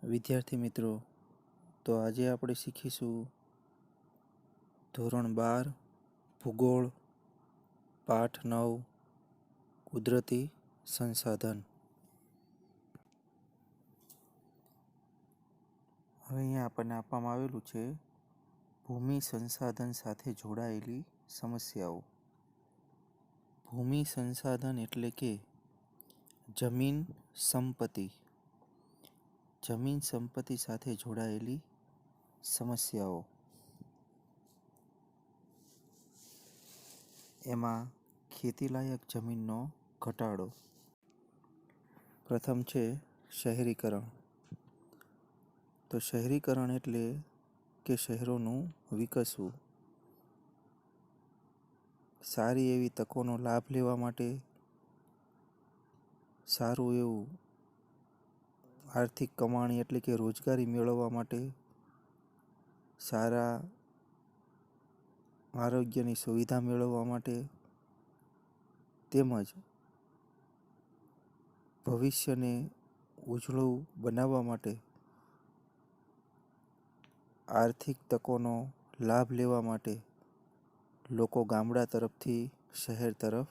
વિદ્યાર્થી મિત્રો, તો આજે આપણે શીખીશું ધોરણ 12 ભૂગોળ પાઠ 9 કુદરતી સંસાધન. હવે અહીંયા આપણને આપવામાં આવેલું છે ભૂમિ સંસાધન સાથે જોડાયેલી સમસ્યાઓ. ભૂમિ સંસાધન એટલે કે જમીન સંપત્તિ. જમીન સંપત્તિ સાથે જોડાયેલી સમસ્યાઓ. એમાં ખેતીલાયક જમીનનો ઘટાડો. પ્રથમ છે શહેરીકરણ. તો શહેરીકરણ એટલે કે શહેરોનું વિકસવું. સારી એવી તકોનો લાભ લેવા માટે, સારું એવું આર્થિક કમાણી એટલે કે રોજગારી મેળવવા માટે, સારા આરોગ્યની સુવિધા મેળવવા માટે, તેમજ ભવિષ્યને ઉજળું બનાવવા માટે આર્થિક તકોનો લાભ લેવા માટે લોકો ગામડા તરફથી શહેર તરફ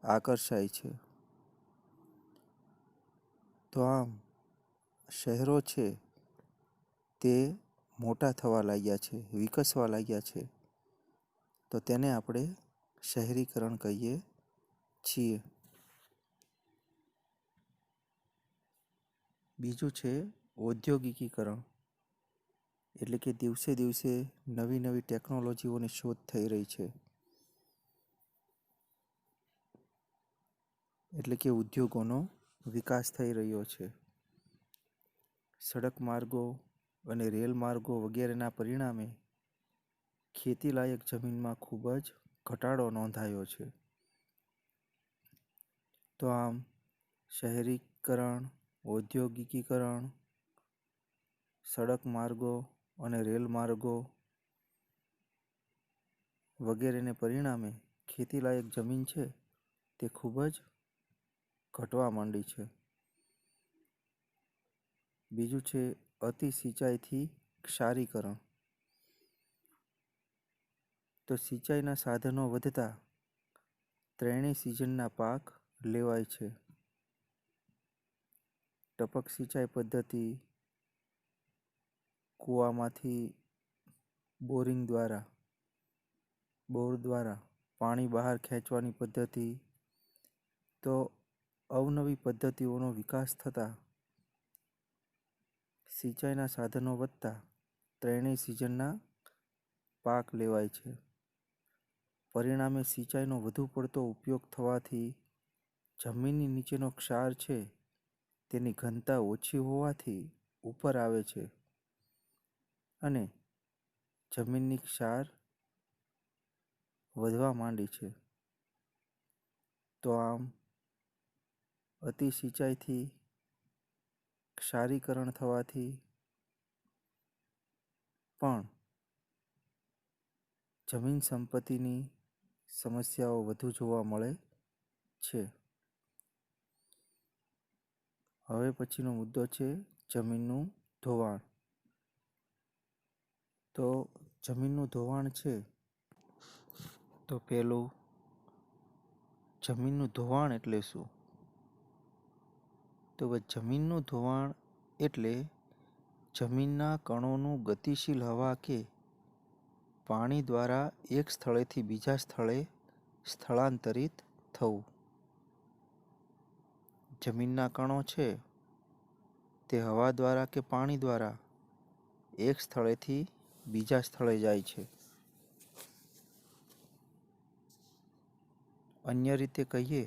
આકર્ષાય છે. તો આમ શહેરો છે તે મોટા થવા લાગ્યા છે, વિકસવા લાગ્યા છે. તો તેને આપણે શહેરીકરણ કહીએ છીએ. બીજું છે ઔદ્યોગિકીકરણ. એટલે કે દિવસે દિવસે નવી નવી ટેકનોલોજીઓની શોધ થઈ રહી છે. એટલે કે ઉદ્યોગોનો વિકાસ થઈ રહ્યો છે. સડક માર્ગો અને રેલ માર્ગો વગેરેના પરિણામે ખેતીલાયક જમીનમાં ખૂબ જ ઘટાડો નોંધાયો છે. તો આમ શહેરીકરણ, ઔદ્યોગિકીકરણ, સડક માર્ગો અને રેલ માર્ગો વગેરેને પરિણામે ખેતીલાયક જમીન છે તે ખૂબ જ ઘટવા માંડી છે. બીજું છે અતિ સિંચાઈથી ક્ષારીકરણ. તો સિંચાઈના સાધનો વધતા ત્રણેય સિઝનના પાક લેવાય છે. ટપક સિંચાઈ પદ્ધતિ, કૂવામાંથી બોર દ્વારા પાણી બહાર ખેંચવાની પદ્ધતિ, તો અવનવી પદ્ધતિઓનો વિકાસ થતાં સિંચાઈના સાધનો વધતા ત્રણેય સિઝનના પાક લેવાય છે. પરિણામે સિંચાઈનો વધુ પડતો ઉપયોગ થવાથી જમીનની નીચેનો ક્ષાર છે તેની ઘનતા ઓછી હોવાથી ઉપર આવે છે અને જમીનની ક્ષાર વધવા માંડી છે. તો આમ અતિ સિંચાઈથી ક્ષારીકરણ થવાથી પણ જમીન સંપત્તિની સમસ્યાઓ વધુ જોવા મળે છે. હવે પછીનો મુદ્દો છે જમીનનું ધોવાણ. તો જમીનનું ધોવાણ છે તો પેલું, જમીનનું ધોવાણ એટલે શું? તો જમીનનું ધોવાણ એટલે જમીનના કણોનું ગતિશીલ હવા કે પાણી દ્વારા એક સ્થળેથી બીજા સ્થળે સ્થળાંતરિત થવું. જમીનના કણો છે તે હવા દ્વારા કે પાણી દ્વારા એક સ્થળેથી બીજા સ્થળે જાય છે. અન્ય રીતે કહીએ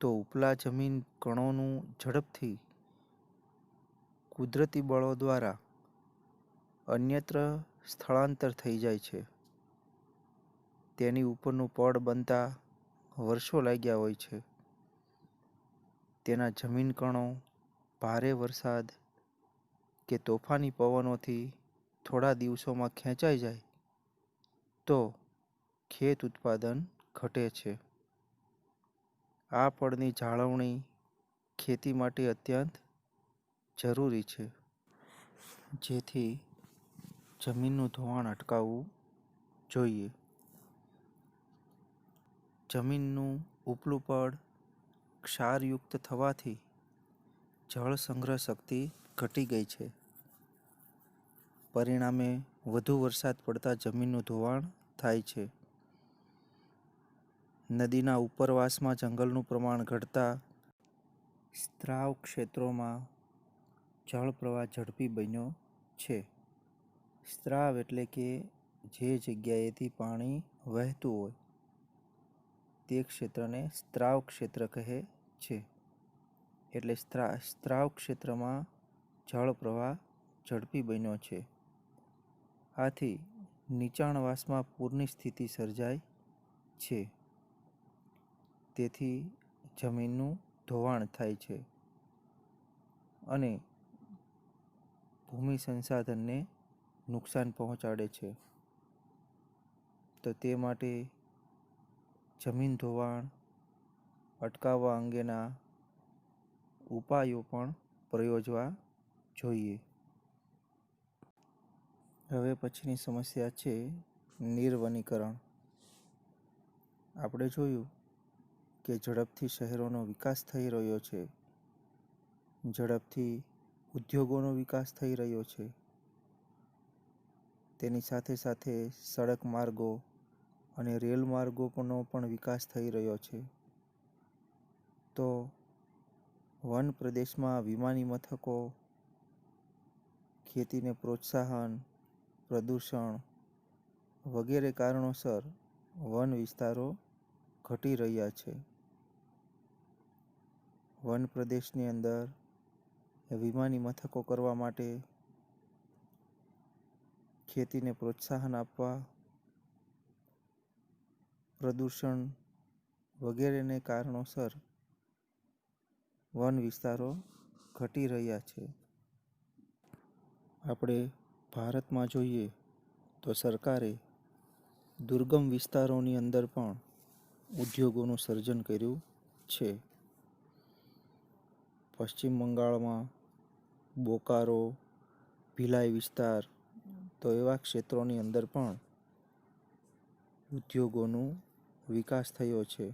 તો ઉપલા જમીન કણોનું ઝડપથી કુદરતી બળો દ્વારા અન્યત્ર સ્થળાંતર થઈ જાય છે. તેની ઉપરનું પડ બનતા વર્ષો લાગ્યા હોય છે. તેના જમીન કણો ભારે વરસાદ કે તોફાની પવનોથી થોડા દિવસોમાં ખેંચાઈ જાય તો ખેત ઉત્પાદન ઘટે છે. આ પડની જાળવણી ખેતી માટે અત્યંત જરૂરી છે, જેથી જમીનનું ધોવાણ અટકાવવું જોઈએ. જમીનનું ઉપલું પડ ક્ષારયુક્ત થવાથી જળ સંગ્રહ શક્તિ ઘટી ગઈ છે. પરિણામે વધુ વરસાદ પડતા જમીનનું ધોવાણ થાય છે. નદીના ઉપરવાસમાં જંગલનું પ્રમાણ ઘટતા સ્ત્રાવ ક્ષેત્રોમાં જળ પ્રવાહ ઝડપી બન્યો છે. સ્ત્રાવ એટલે કે જે જગ્યાએથી પાણી વહેતું હોય તે ક્ષેત્રને સ્ત્રાવ ક્ષેત્ર કહે છે. એટલે સ્ત્રાવ ક્ષેત્રમાં જળ પ્રવાહ ઝડપી બન્યો છે. આથી નીચાણવાસમાં પૂરની સ્થિતિ સર્જાય છે. તેથી જમીનનું ધોવાણ થાય છે અને ભૂમિ સંસાધનને નુકસાન પહોંચાડે છે. તો તે માટે જમીન ધોવાણ અટકાવવા અંગેના ઉપાયો પણ પ્રયોજવા જોઈએ. હવે પછીની સમસ્યા છે નિર્વનીકરણ. આપણે જોયું કે ઝડપથી શહેરોનો વિકાસ થઈ રહ્યો છે. ઝડપથી ઉદ્યોગોનો વિકાસ થઈ રહ્યો છે. તેની સાથે સાથે સડક માર્ગો અને રેલ માર્ગોનો પણ વિકાસ થઈ રહ્યો છે. તો વન પ્રદેશમાં વિમાની મથકો, ખેતીને પ્રોત્સાહન, પ્રદૂષણ વગેરે કારણોસર વન વિસ્તારો ઘટી રહ્યા છે. વન પ્રદેશની અંદર વિમાની મથકો કરવા માટે, ખેતીને પ્રોત્સાહન આપવા, પ્રદૂષણ વગેરેને કારણોસર વન વિસ્તારો ઘટી રહ્યા છે. આપણે ભારતમાં જોઈએ તો સરકારે દુર્ગમ વિસ્તારોની અંદર પણ ઉદ્યોગોનું સર્જન કર્યું છે. પશ્ચિમ બંગાળમાં બોકારો, ભિલાઈ વિસ્તાર તો એવા ક્ષેત્રોની અંદર પણ ઉદ્યોગોનો વિકાસ થયો છે.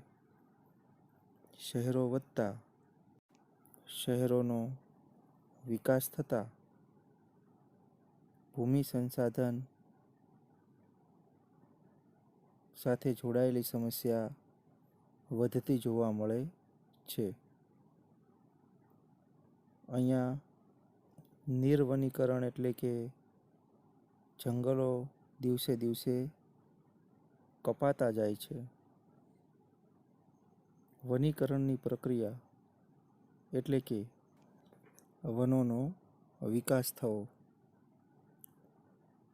શહેરો વધતા શહેરોનો વિકાસ થતાં ભૂમિ સંસાધન સાથે જોડાયેલી સમસ્યા વધતી જોવા મળે છે. અહીંયા નિર્વનીકરણ એટલે કે જંગલો દિવસે દિવસે કપાતા જાય છે. વનીકરણની પ્રક્રિયા એટલે કે વનોનો વિકાસ થવો.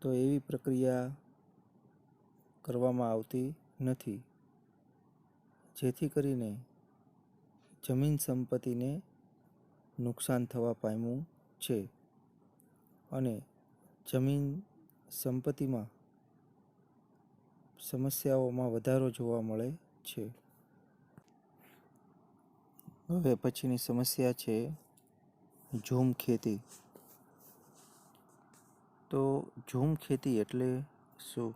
તો એવી પ્રક્રિયા કરવામાં આવતી નથી, જેથી કરીને જમીન સંપત્તિને નુકસાન થવા પામ્યું છે અને જમીન સંપત્તિમાં સમસ્યાઓમાં વધારો જોવા મળે છે. હવે પછીની સમસ્યા છે ઝૂમ ખેતી. તો ઝૂમ ખેતી એટલે શું?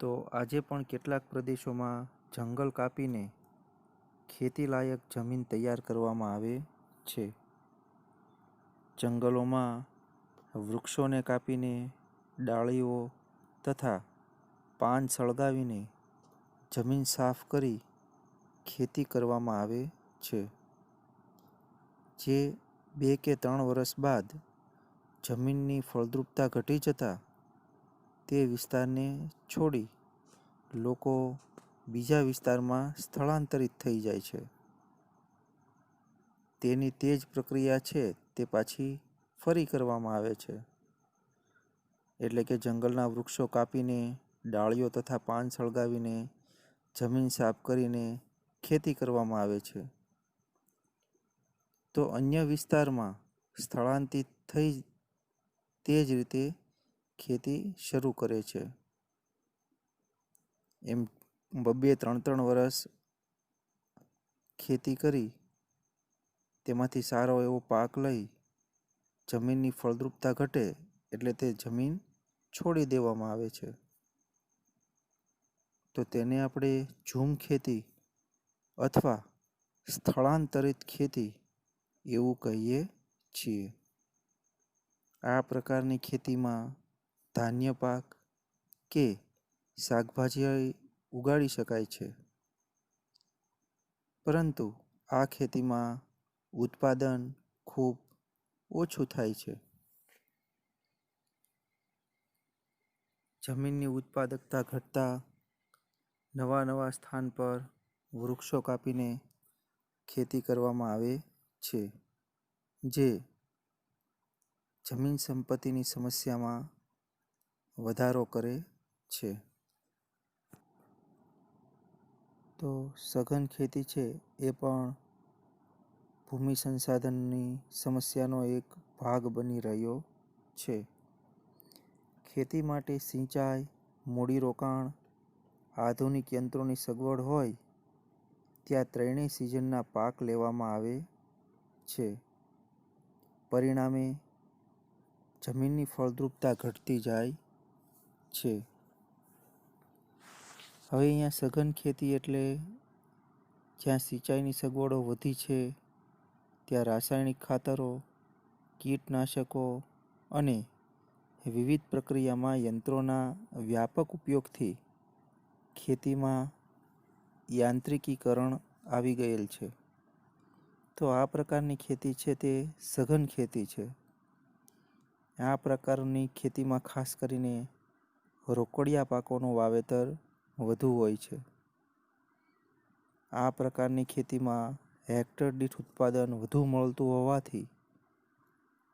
તો આજે પણ કેટલાક પ્રદેશોમાં જંગલ કાપીને ખેતીલાયક જમીન તૈયાર કરવામાં આવે છે. જંગલોમાં વૃક્ષોને કાપીને ડાળીઓ તથા પાન સળગાવીને જમીન સાફ કરી ખેતી કરવામાં આવે છે. જે 2 કે 3 વર્ષ બાદ જમીનની ફળદ્રુપતા ઘટી જતાં તે વિસ્તારને છોડી લોકો બીજા વિસ્તારમાં સ્થળાંતરિત થઈ જાય છે. તેની તે જ પ્રક્રિયા છે તે પાછી ફરી કરવામાં આવે છે. એટલે કે જંગલના વૃક્ષો કાપીને ડાળીઓ તથા પાન સળગાવીને જમીન સાફ કરીને ખેતી કરવામાં આવે છે. તો અન્ય વિસ્તારમાં સ્થળાંતરિત થઈ તે જ રીતે ખેતી શરૂ કરે છે. એમ 2-3 વર્ષ ખેતી કરી તેમાંથી સારો એવો પાક લઈ જમીનની ફળદ્રુપતા ઘટે એટલે તે જમીન છોડી દેવામાં આવે છે. તો તેને આપણે ઝૂમ ખેતી અથવા સ્થળાંતરિત ખેતી એવું કહીએ છીએ. આ પ્રકારની ખેતીમાં ધાન્ય પાક કે શાકભાજી ઉગાડી શકાય છે, પરંતુ આ ખેતીમાં ઉત્પાદન ખૂબ ઓછું થાય છે. જમીનની ઉત્પાદકતા ઘટતા નવા સ્થાન પર વૃક્ષો કાપીને ખેતી કરવામાં આવે છે, જે જમીન સંપત્તિની સમસ્યામાં વધારો કરે છે. તો સઘન ખેતી છે એ પણ ભૂમિ સંસાધનની સમસ્યાનો એક ભાગ બની રહ્યો છે. ખેતી માટે સિંચાઈ, મૂડીરોકાણ, આધુનિક યંત્રોની સગવડ હોય ત્યાં ત્રણેય સિઝનના પાક લેવામાં આવે છે. પરિણામે જમીનની ફળદ્રુપતા ઘટતી જાય છે. હવે અહીંયા સઘન ખેતી એટલે જ્યાં સિંચાઈની સગવડો વધી છે, ત્યાં રાસાયણિક ખાતરો, કીટનાશકો અને વિવિધ પ્રક્રિયામાં યંત્રોના વ્યાપક ઉપયોગથી ખેતીમાં યાંત્રિકીકરણ આવી ગયેલ છે. તો આ પ્રકારની ખેતી છે તે સઘન ખેતી છે. આ પ્રકારની ખેતીમાં ખાસ કરીને રોકડિયા પાકોનું વાવેતર વધુ હોય છે. આ પ્રકારની ખેતીમાં હેક્ટર દીઠ ઉત્પાદન વધુ મળતું હોવાથી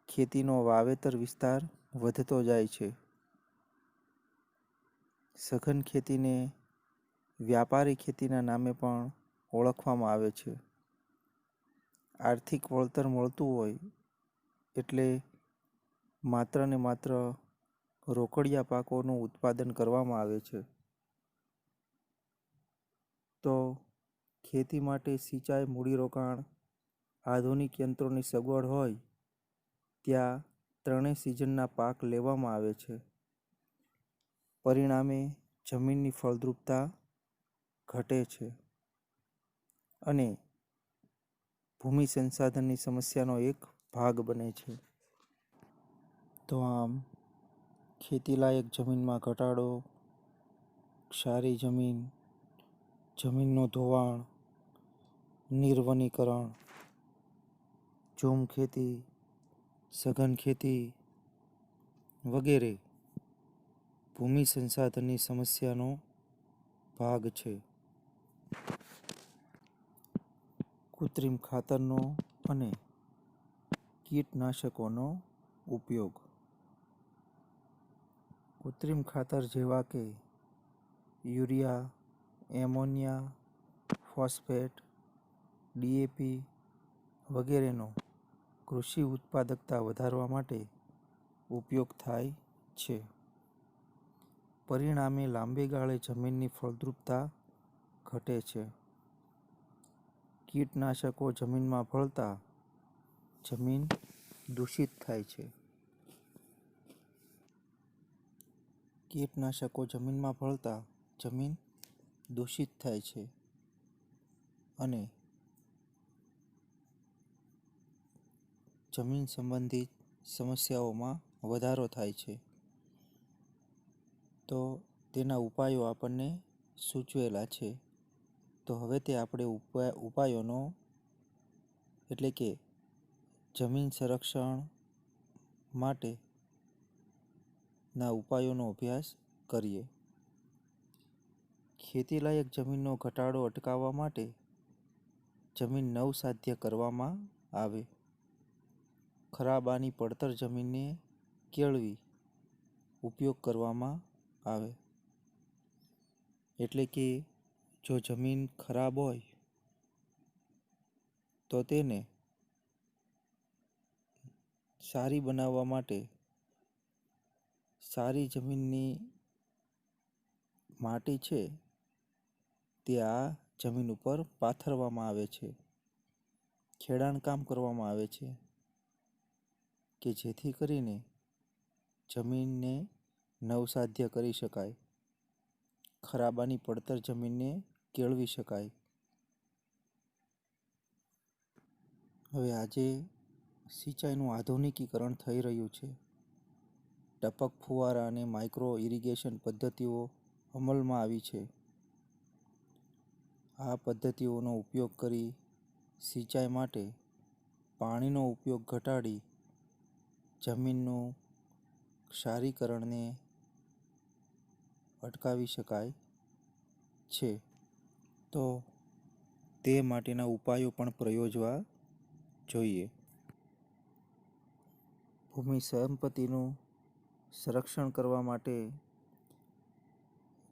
ખેતીનો વાવેતર વિસ્તાર વધતો જાય છે. સઘન ખેતીને વ્યાપારી ખેતીના નામે પણ ઓળખવામાં આવે છે. આર્થિક વળતર મળતું હોય એટલે માત્ર ને માત્ર રોકડિયા પાકોનું ઉત્પાદન કરવામાં આવે છે. તો ખેતી માટે સિંચાઈ, મૂડીરોકાણ, આધુનિક યંત્રોની સગવડ હોય ત્યાં ત્રણેય સિઝનના પાક લેવામાં આવે છે. પરિણામે જમીનની ફળદ્રુપતા ઘટે છે અને ભૂમિ સંસાધનની સમસ્યાનો એક ભાગ બને છે. તો આમ ખેતીલાયક જમીનમાં ઘટાડો, ક્ષારી જમીન, જમીનનું ધોવાણ, નિર્વનીકરણ, ઝૂમ ખેતી, સઘન ખેતી વગેરે ભૂમિ સંસાધનની સમસ્યાનો ભાગ છે. કૃત્રિમ ખાતરનો અને કીટનાશકોનો ઉપયોગ. કૃત્રિમ ખાતર જેવા કે યુરિયા, એમોનિયા, ફોસ્ફેટ, DAP વગેરેનો કૃષિ ઉત્પાદકતા વધારવા માટે ઉપયોગ થાય છે. પરિણામે લાંબે ગાળે જમીનની ફળદ્રુપતા ઘટે છે. કીટનાશકો જમીનમાં ભળતા જમીન દૂષિત થાય છે. કીટનાશકો જમીનમાં ભળતા જમીન દૂષિત થાય છે અને જમીન સંબંધિત સમસ્યાઓમાં વધારો થાય છે. તો તેના ઉપાયો આપણને સૂચવેલા છે. તો હવે તે આપણે ઉપાયોનો એટલે કે જમીન સંરક્ષણ માટેના ઉપાયોનો અભ્યાસ કરીએ. ખેતીલાયક જમીનનો ઘટાડો અટકાવવા માટે જમીન નવસાધ્ય કરવામાં આવે. ખરાબાની પડતર જમીનને કેળવી ઉપયોગ કરવામાં આવે. એટલે કે જો જમીન ખરાબ હોય તો તેને સારી બનાવવા માટે સારી જમીનની માટી છે તે આ જમીન ઉપર પાથરવામાં આવે છે. ખેડાણકામ કરવામાં આવે છે કે જેથી કરીને જમીનને નવસાધ્ય કરી શકાય, ખરાબાની પડતર જમીનને કેળવી શકાય. હવે આજે સિંચાઈનું આધુનિકીકરણ થઈ રહ્યું છે. ટપક ફુવારા અને માઇક્રો ઇરિગેશન પદ્ધતિઓ અમલમાં આવી છે. આ પદ્ધતિઓનો ઉપયોગ કરી સિંચાઈ માટે પાણીનો ઉપયોગ ઘટાડી જમીનનું ક્ષારીકરણને અટકાવી શકાય છે. તો તે માટેના ઉપાયો પણ પ્રયોજવા જોઈએ. ભૂમિ સંપત્તિનું સંરક્ષણ કરવા માટે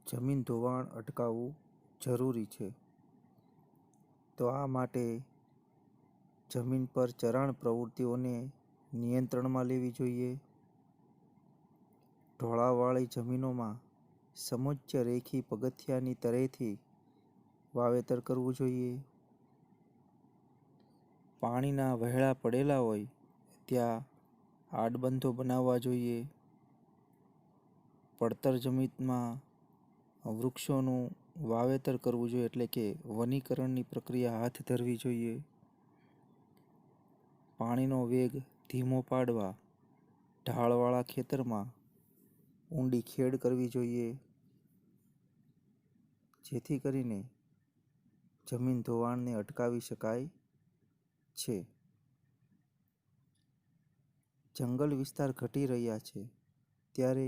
જમીન ધોવાણ અટકાવવું જરૂરી છે. તો આ માટે જમીન પર ચરાણ પ્રવૃત્તિઓને નિયંત્રણમાં લેવી જોઈએ. ઢોળાવવાળી જમીનોમાં સમોચ્ચ રેખી પગથિયાની તરેથી વાવેતર કરવું જોઈએ. પાણીના વહેલા પડેલા હોય ત્યાં આડબંધો બનાવવા જોઈએ. પડતર જમીનમાં વૃક્ષોનું વાવેતર કરવું જોઈએ, એટલે કે વનીકરણની પ્રક્રિયા હાથ ધરવી જોઈએ. પાણીનો વેગ ધીમો પાડવા ઢાળવાળા ખેતરમાં ઊંડી ખેડ કરવી જોઈએ, જેથી કરીને જમીન ધોવાણને અટકાવી શકાય છે. જંગલ વિસ્તાર ઘટી રહ્યા છે ત્યારે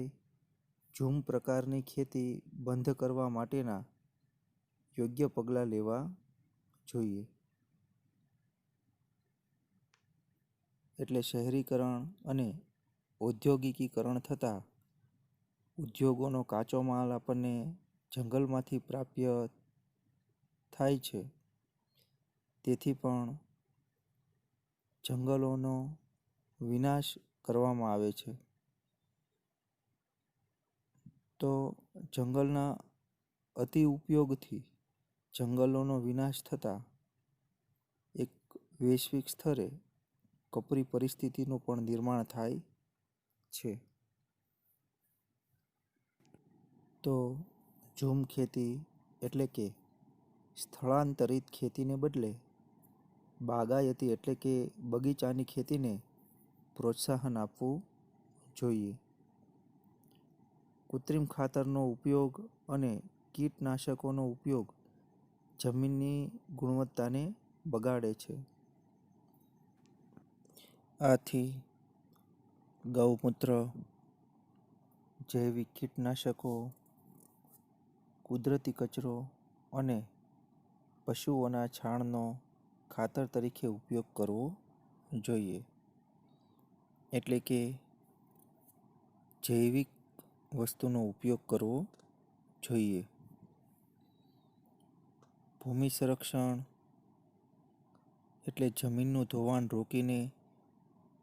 ઝૂમ પ્રકારની ખેતી બંધ કરવા માટેના યોગ્ય પગલાં લેવા જોઈએ. એટલે શહેરીકરણ અને ઔદ્યોગિકીકરણ થતાં ઉદ્યોગોનો કાચો માલ આપણને જંગલમાંથી પ્રાપ્ય થાય છે. તેથી પણ જંગલોનો વિનાશ કરવામાં આવે છે. તો જંગલના અતિ ઉપયોગથી જંગલોનો વિનાશ થતાં એક વૈશ્વિક સ્તરે કપરી પરિસ્થિતિનું પણ નિર્માણ થાય છે. તો ઝૂમ ખેતી એટલે કે સ્થળાંતરિત ખેતીને બદલે બાગાયતી એટલે કે બગીચાની ખેતીને પ્રોત્સાહન આપવું જોઈએ. કૃત્રિમ ખાતરનો ઉપયોગ અને કીટનાશકોનો ઉપયોગ જમીનની ગુણવત્તાને બગાડે છે. આથી ગૌમૂત્ર, જૈવિક કીટનાશકો, કુદરતી કચરો અને પશુઓના છાણનો ખાતર તરીકે ઉપયોગ કરવો જોઈએ. એટલે કે જૈવિક વસ્તુનો ઉપયોગ કરવો જોઈએ. ભૂમિ સંરક્ષણ એટલે જમીનનું ધોવાણ રોકીને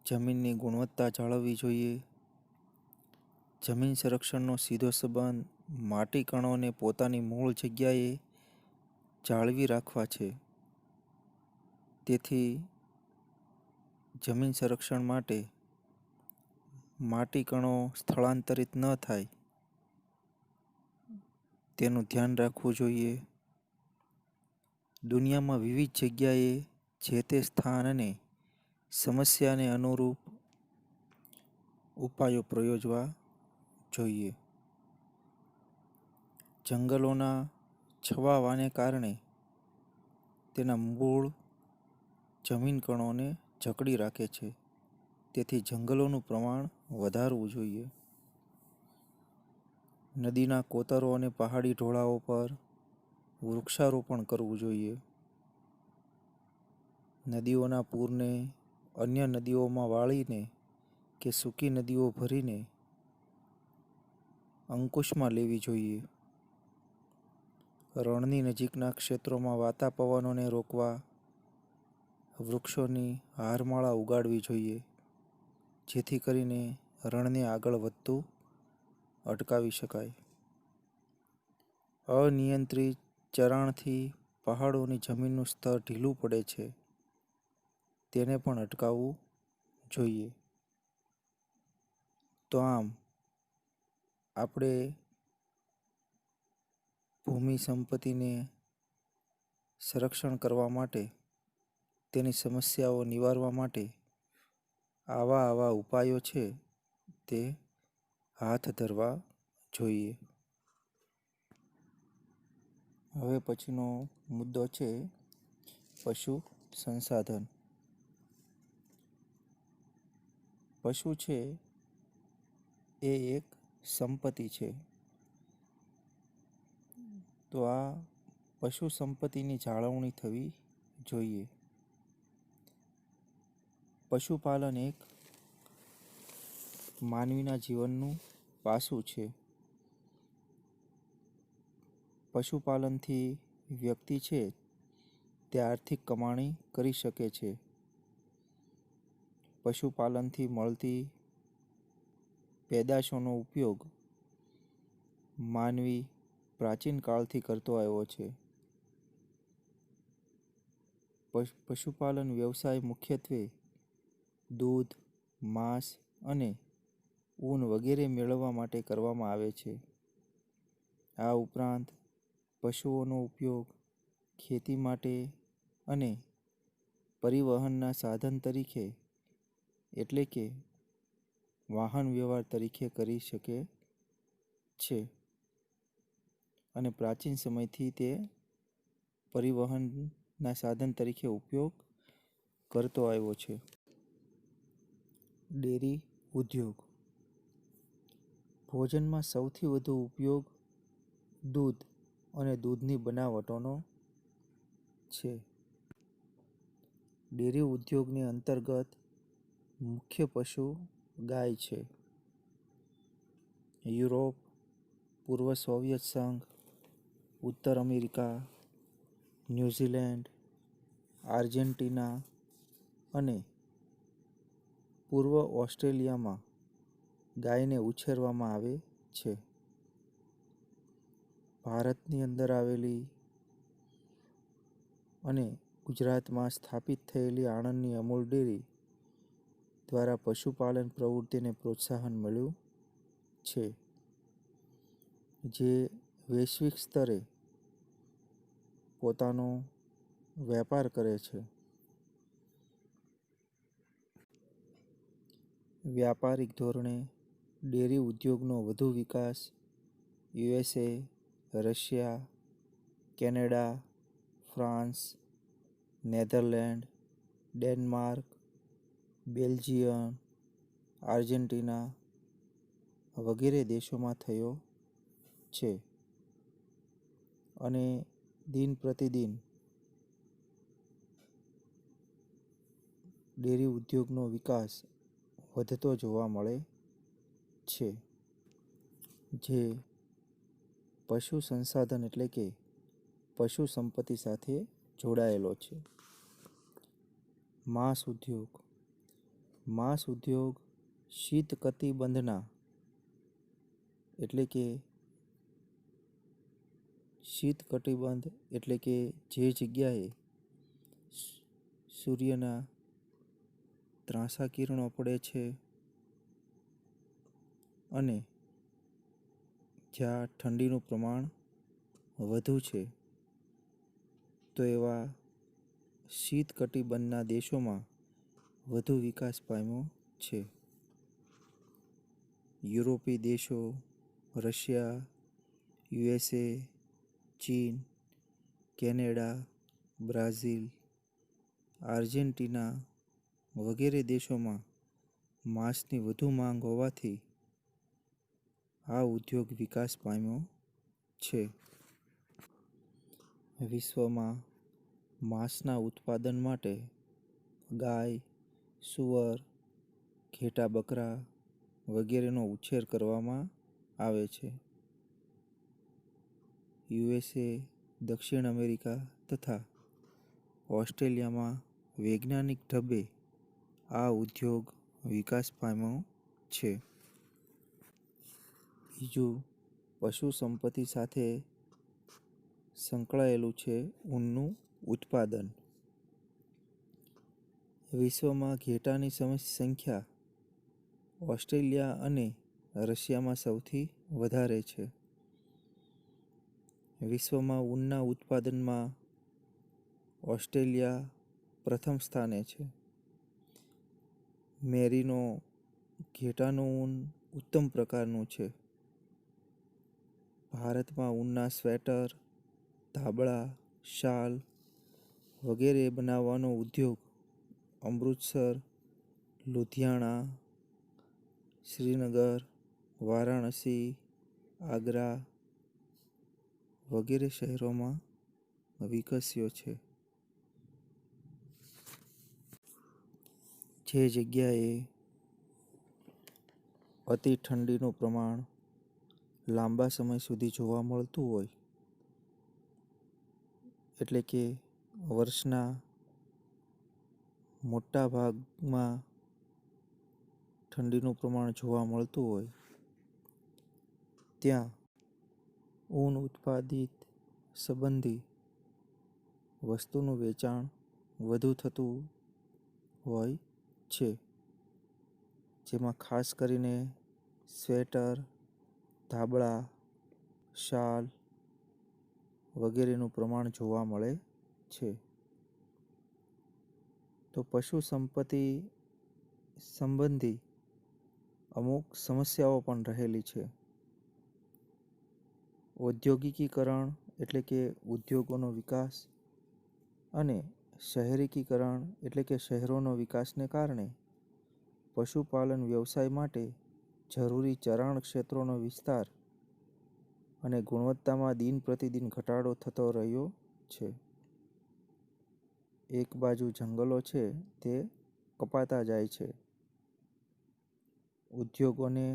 જમીનની ગુણવત્તા જાળવવી જોઈએ. જમીન સંરક્ષણનો સીધો સંબંધ માટી કણોને પોતાની મૂળ જગ્યાએ જાળવી રાખવા છે. તેથી જમીન સંરક્ષણ માટે માટી કણો સ્થળાંતરિત ન થાય તેનું ધ્યાન રાખવું જોઈએ. દુનિયામાં વિવિધ જગ્યાએ જે તે સ્થાન અને સમસ્યાને અનુરૂપ ઉપાયો પ્રયોજવા જોઈએ. જંગલોના છવાવાને કારણે તેના મૂળ જમીન કણોને જકડી રાખે છે. તેથી જંગલોનું પ્રમાણ વધારવું જોઈએ. નદીના કોતરો અને પહાડી ઢોળાવો પર વૃક્ષારોપણ કરવું જોઈએ. નદીઓના પૂરને અન્ય નદીઓમાં વાળીને કે સૂકી નદીઓ ભરીને અંકુશમાં લેવી જોઈએ. રણની નજીકના ક્ષેત્રોમાં વાતા પવનોને રોકવા વૃક્ષોની હારમાળા ઉગાડવી જોઈએ, જેથી કરીને રણને આગળ વધતું અટકાવી શકાય. અનિયંત્રિત ચરાણથી પહાડોની જમીનનું સ્તર ઢીલું પડે છે. તેને પણ અટકાવવું જોઈએ. તો આમ આપણે ભૂમિ સંપત્તિને સંરક્ષણ કરવા માટે, તેની સમસ્યાઓ નિવારવા માટે આવા ઉપાયો છે તે હાથ ધરવા જોઈએ. હવે પછીનો મુદ્દો છે પશુ સંસાધન. પશુ છે એ એક સંપત્તિ છે. તો આ પશુ સંપત્તિની જાળવણી થવી જોઈએ. પશુપાલન એક માનવીના જીવનનું પાસું છે. પશુપાલનથી વ્યક્તિ છે તે આર્થિક કમાણી કરી શકે છે. પશુપાલનથી મળતી પેદાશોનો ઉપયોગ માનવી પ્રાચીન કાળથી કરતો આવ્યો છે. પશુપાલન વ્યવસાય મુખ્યત્વે દૂધ, માંસ અને ઊન વગેરે મેળવવા માટે કરવામાં આવે છે. આ ઉપરાંત પશુઓનો ઉપયોગ ખેતી માટે અને પરિવહનના સાધન તરીકે એટલે કે વાહન વ્યવહાર તરીકે કરી શકે છે. અને પ્રાચીન સમયથી તે પરિવહનના સાધન તરીકે ઉપયોગ કરતો આવ્યો છે. ડેરી ઉદ્યોગ. ભોજનમાં સૌથી વધુ ઉપયોગ દૂધ અને દૂધની બનાવટોનો છે. ડેરી ઉદ્યોગની અંતર્ગત મુખ્ય પશુ ગાય છે. યુરોપ, પૂર્વ સોવિયત સંઘ, ઉત્તર અમેરિકા, ન્યૂઝીલેન્ડ, આર્જેન્ટિના અને પૂર્વ ઓસ્ટ્રેલિયામાં ગાયને ઉછેરવામાં આવે છે. ભારતની અંદર આવેલી અને ગુજરાતમાં સ્થાપિત થયેલી આણંદની અમૂલ ડેરી દ્વારા પશુપાલન પ્રવૃત્તિને પ્રોત્સાહન મળ્યું છે, જે વૈશ્વિક સ્તરે પોતાનો વેપાર કરે છે. વ્યાપારિક ધોરણે ડેરી ઉદ્યોગનો વધુ વિકાસ USA, Russia, Canada, France, Netherland, Denmark, Belgium, Argentina વગેરે દેશોમાં થયો છે. અને દિન પ્રતિદિન ડેરી ઉદ્યોગનો વિકાસ વધતો જોવા મળે છે, જે પશુ સંસાધન એટલે કે પશુ સંપત્તિ સાથે જોડાયેલો છે. માંસ ઉદ્યોગ. માંસ ઉદ્યોગ શીત કટિબંધના એટલે કે જે જગ્યાએ સૂર્યના ત્રાંસા કિરણો પડે છે અને જ્યાં ઠંડીનું પ્રમાણ વધુ છે, તો એવા શીત કટિબંધના દેશોમાં વધુ વિકાસ પામ્યો છે. યુરોપીય દેશો, રશિયા, USA, ચીન, કેનેડા, બ્રાઝિલ, આર્જેન્ટિના વગેરે દેશોમાં માંસની વધુ માંગ હોવાથી આ ઉદ્યોગ વિકાસ પામ્યો છે. વિશ્વમાં માંસના ઉત્પાદન માટે ગાય, સુવર, ઘેટા બકરા વગેરેનો ઉછેર કરવામાં આવે છે. USA, દક્ષિણ અમેરિકા તથા ઓસ્ટ્રેલિયામાં વૈજ્ઞાનિક ઢબે આ ઉદ્યોગ વિકાસ પામ્યો છે. બીજું પશુ સંપત્તિ સાથે સંકળાયેલું છે ઊનનું ઉત્પાદન. વિશ્વમાં ઘેટાની સંખ્યા ઓસ્ટ્રેલિયા અને રશિયામાં સૌથી વધારે છે. વિશ્વમાં ઊનના ઉત્પાદનમાં ઓસ્ટ્રેલિયા પ્રથમ સ્થાને છે. મેરીનો ઘેટાનું ઊન ઉત્તમ પ્રકારનું છે. ભારતમાં ઊનના સ્વેટર, ધાબળા, શાલ વગેરે બનાવવાનો ઉદ્યોગ અમૃતસર, લુધિયાણા, શ્રીનગર, વારાણસી, આગ્રા વગેરે શહેરોમાં વિકસ્યો છે. જે જગ્યાએ અતિ ઠંડીનું પ્રમાણ લાંબા સમય સુધી જોવા મળતું હોય, એટલે કે વર્ષના મોટા ભાગમાં ઠંડીનું પ્રમાણ જોવા મળતું હોય, ત્યાં ઊન ઉત્પાદિત સંબંધી વસ્તુનું વેચાણ વધુ થતું હોય છે. જેમાં ખાસ કરીને સ્વેટર, ધાબળા, શાલ વગેરેનું પ્રમાણ જોવા મળે છે. તો પશુ સંપત્તિ સંબંધી અમુક સમસ્યાઓ પણ રહેલી છે. ઔદ્યોગિકીકરણ એટલે કે ઉદ્યોગોનો વિકાસ અને શહેરીકીકરણ એટલે કે શહેરોનો વિકાસને કારણે પશુપાલન વ્યવસાય માટે જરૂરી ચરાણ ક્ષેત્રોનો વિસ્તાર અને ગુણવત્તામાં દિન પ્રતિદિન ઘટાડો થતો રહ્યો છે. એક બાજુ જંગલો છે તે કપાતા જાય છે. ઉદ્યોગોને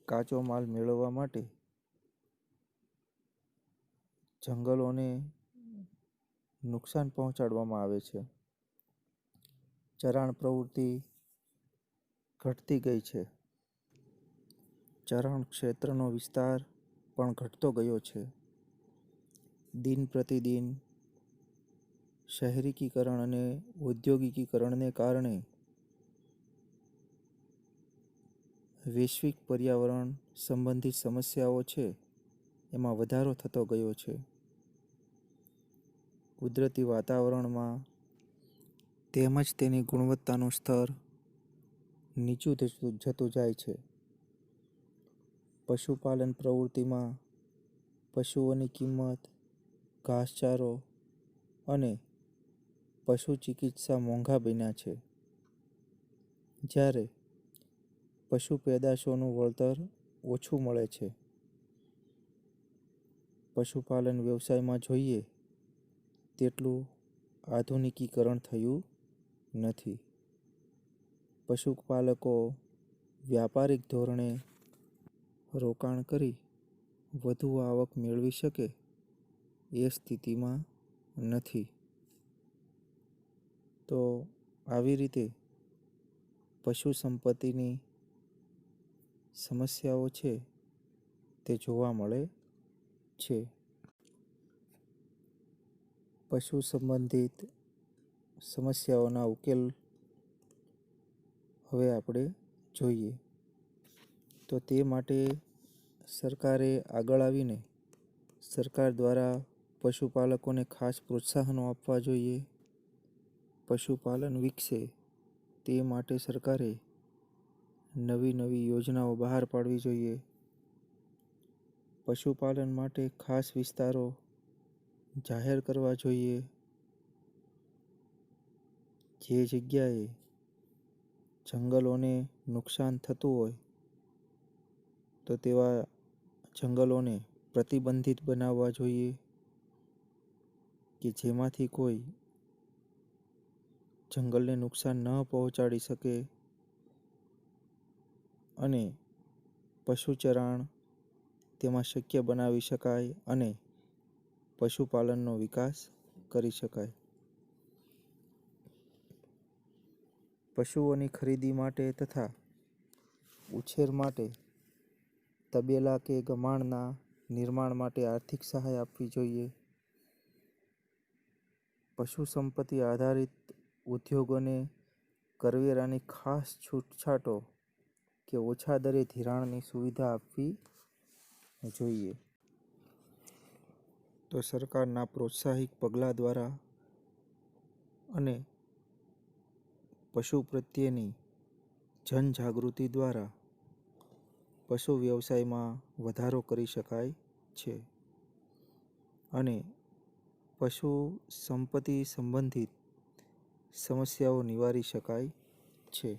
કાચો માલ મેળવવા માટે જંગલોને નુકસાન પહોંચાડવામાં આવે છે. ચરાણ પ્રવૃત્તિ ઘટતી ગઈ છે. ચરણ ક્ષેત્રનો વિસ્તાર પણ ઘટતો ગયો છે. દિન પ્રતિદિન શહેરીકીકરણ અને ઔદ્યોગિકીકરણને કારણે વૈશ્વિક પર્યાવરણ સંબંધિત સમસ્યાઓ છે એમાં વધારો થતો ગયો છે. કુદરતી વાતાવરણમાં તેમજ તેની ગુણવત્તાનું સ્તર નીચું જતું જાય છે. પશુપાલન પ્રવૃત્તિમાં પશુઓની કિંમત, ઘાસચારો અને પશુ ચિકિત્સા મોંઘા બન્યા છે. જ્યારે પશુ પેદાશોનું વળતર ઓછું મળે છે. પશુપાલન વ્યવસાયમાં જોઈએ તેટલું આધુનિકીકરણ થયું નથી. પશુપાલકો વ્યાપારિક ધોરણે રોકાણ કરી વધુ આવક મેળવી શકે એ સ્થિતિમાં નથી. તો આવી રીતે પશુ સંપત્તિની સમસ્યાઓ છે તે જોવા મળે છે. પશુ સંબંધિત સમસ્યાઓના ઉકેલ હવે આપણે જોઈએ. તો તે માટે સરકારે આગળ આવીને સરકાર દ્વારા પશુપાલકોને ખાસ પ્રોત્સાહનો આપવા જોઈએ. પશુપાલન વિકસે તે માટે સરકારે નવી નવી યોજનાઓ બહાર પાડવી જોઈએ. પશુપાલન માટે ખાસ વિસ્તારો જાહેર કરવા જોઈએ. જે જગ્યાએ જંગલોને નુકસાન થતું હોય તો તેવા જંગલોને પ્રતિબંધિત બનાવવા જોઈએ કે જેમાંથી કોઈ જંગલને નુકસાન ન પહોંચાડી શકે અને પશુચરાણ તેમાં શક્ય બનાવી શકાય અને પશુપાલનનો વિકાસ કરી શકાય. પશુઓની ખરીદી માટે તથા ઉછેર માટે તબેલા કે ગમાણના નિર્માણ માટે આર્થિક સહાય આપવી જોઈએ. પશુ સંપત્તિ આધારિત ઉદ્યોગોને કરવેરાની ખાસ છૂટછાટો કે ઓછા દરે ધિરાણની સુવિધા આપવી જોઈએ. તો સરકારના પ્રોત્સાહિક પગલાં દ્વારા અને પશુ પ્રત્યેની જનજાગૃતિ દ્વારા પશુ વ્યવસાયમાં વધારો કરી શકાય છે અને પશુ સંપત્તિ સંબંધિત સમસ્યાઓ નિવારી શકાય છે.